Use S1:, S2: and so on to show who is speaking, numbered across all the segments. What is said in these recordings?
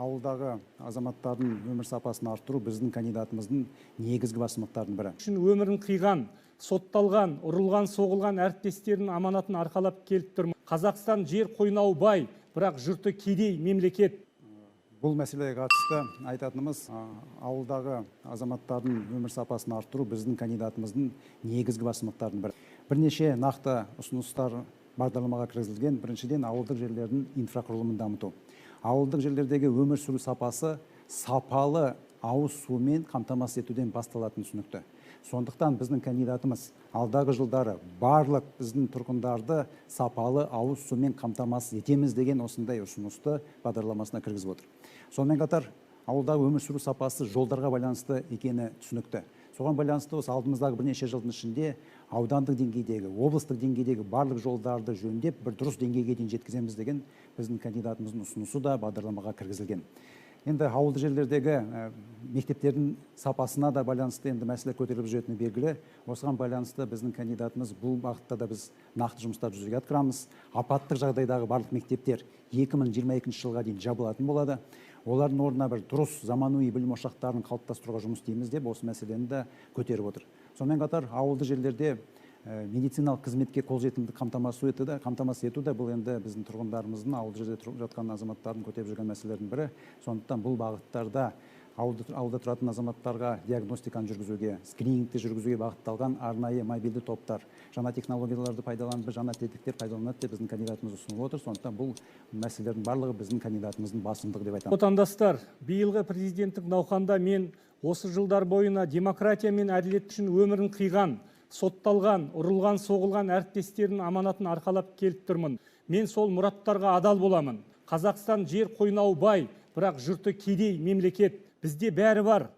S1: ауылдағы азаматтардың өмір сапасын арттыру біздің кандидатымыздың негізгі басымдықтарының бірі.
S2: Үшін өмірін қиған, сотталған, ұрылған, соғылған әріптестерінің аманатын арқалап келіп тұрмын. Қазақстан жер қойнауы бай, бірақ жұрты кедей мемлекет.
S1: Бұл мәселеге қатысты айтатынымыз, ауылдағы азаматтардың өмір сапасын арттыру біздің кандидатымыздың негізгі басымдықтарының бірі. Бірнеше нақты ұсыныстар бағдарламаға кіргізілген. Біріншіден, ауылдық жерлердің инфрақұрылымын дамыту. Ауылдық жерлердегі өмір сүру сапасы сапалы ауыз сумен қамтамасыз етуден басталатын түсінікті. Сондықтан біздің кандидатымыз алдағы жылдары барлық біздің тұрғындарды сапалы ауыз сумен қамтамасыз етеміз деген осындай ұсынысты бағдарламасына кіргізіп отыр. Сонымен қатар, ауылдағы өмір сүру сапасы жолдарға байланысты екені түсінікті. Соған байланысты осы алдымыздағы бірнеше жылдың ішінде аудандық деңгейдегі, облыстық деңгейдегі барлық жолдарды жөндеп, бір дұрыс деңгейге дейін жеткіземіз деген біздің кандидатымыздың ұсынысы да бағдарламаға кіргізілген. Енді ауылды жерлердегі мектептердің сапасына да байланысты енді мәселе көтеріліп жүретіні белгілі. Осыған байланысты біздің кандидатымыз бұл бағытта да біз нақты жұмыстар жүзеге асырамыз. Апаттық жағдайдағы барлық мектептер 2022 жылға дейін жабылатын болады. Олардың орнына бір дұрыс заманауи білім ошақтарын қалыптастыруға жұмыс істейміз деп осы мәселені де көтеріп отыр. Сонымен қатар ауылды жерлерде медициналық қызметке қолжетімді қамтамасыз ету де бұл енді біздің тұрғындарымыздың, ауылды жерде тұрып жатқан азаматтардың көтеріп жүрген мәселелердің бірі. Сондықтан бұл бағыттарда ауылда тұратын азаматтарға диагностиканы жүргізуге, скринингті жүргізуге бағытталған арнайы мобильді топтар, жаңа технологияларды пайдаланып, жаңа тетіктер пайдаланады деп біздің кандидатымыз ұсынып отыр. Сондықтан бұл мәселелердің барлығы біздің кандидатымыздың басымдығы деп айтамын.
S2: Отандастар, биылғы президенттік науқанда мен осы жылдар бойына демократия мен әділет үшін өмірін қиған, сотталған, ұрылған, соғылған әріптестерінің аманатын арқалап келіп тұрмын. Мен сол мұраттарға адал боламын. Қазақстан жер қойнауы бай, бірақ жұрты кедей мемлекет. Бізде бәрі бар,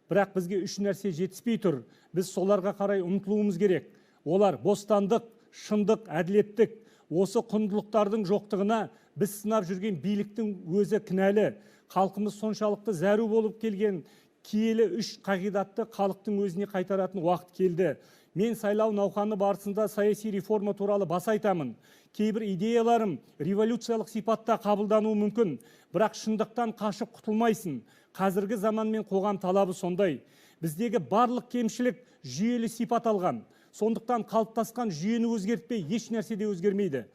S2: бірақ бізге үш нәрсе жетіспей тұр. Біз соларға қарай ұмтылуымыз керек. Олар бостандық, шындық, әділеттік. Осы құндылықтардың жоқтығына біз сынап жүрген биліктің өзі кінәлі. Халқымыз соншалықты зәру болып келген киелі үш қағидатты халықтың өзіне қайтаратын уақыт келді. Мен сайлау науқаны барысында саяси реформа туралы бас айтамын. Кейбір идеяларым революциялық сипатта қабылдануы мүмкін, бірақ шындықтан қашып құтылмайсың. Қазіргі заман мен қоғам талабы сондай. Біздегі барлық кемшілік жүйелі сипат алған. Сондықтан қалыптасқан жүйені өзгертпей еш нәрсе де өзгермейді.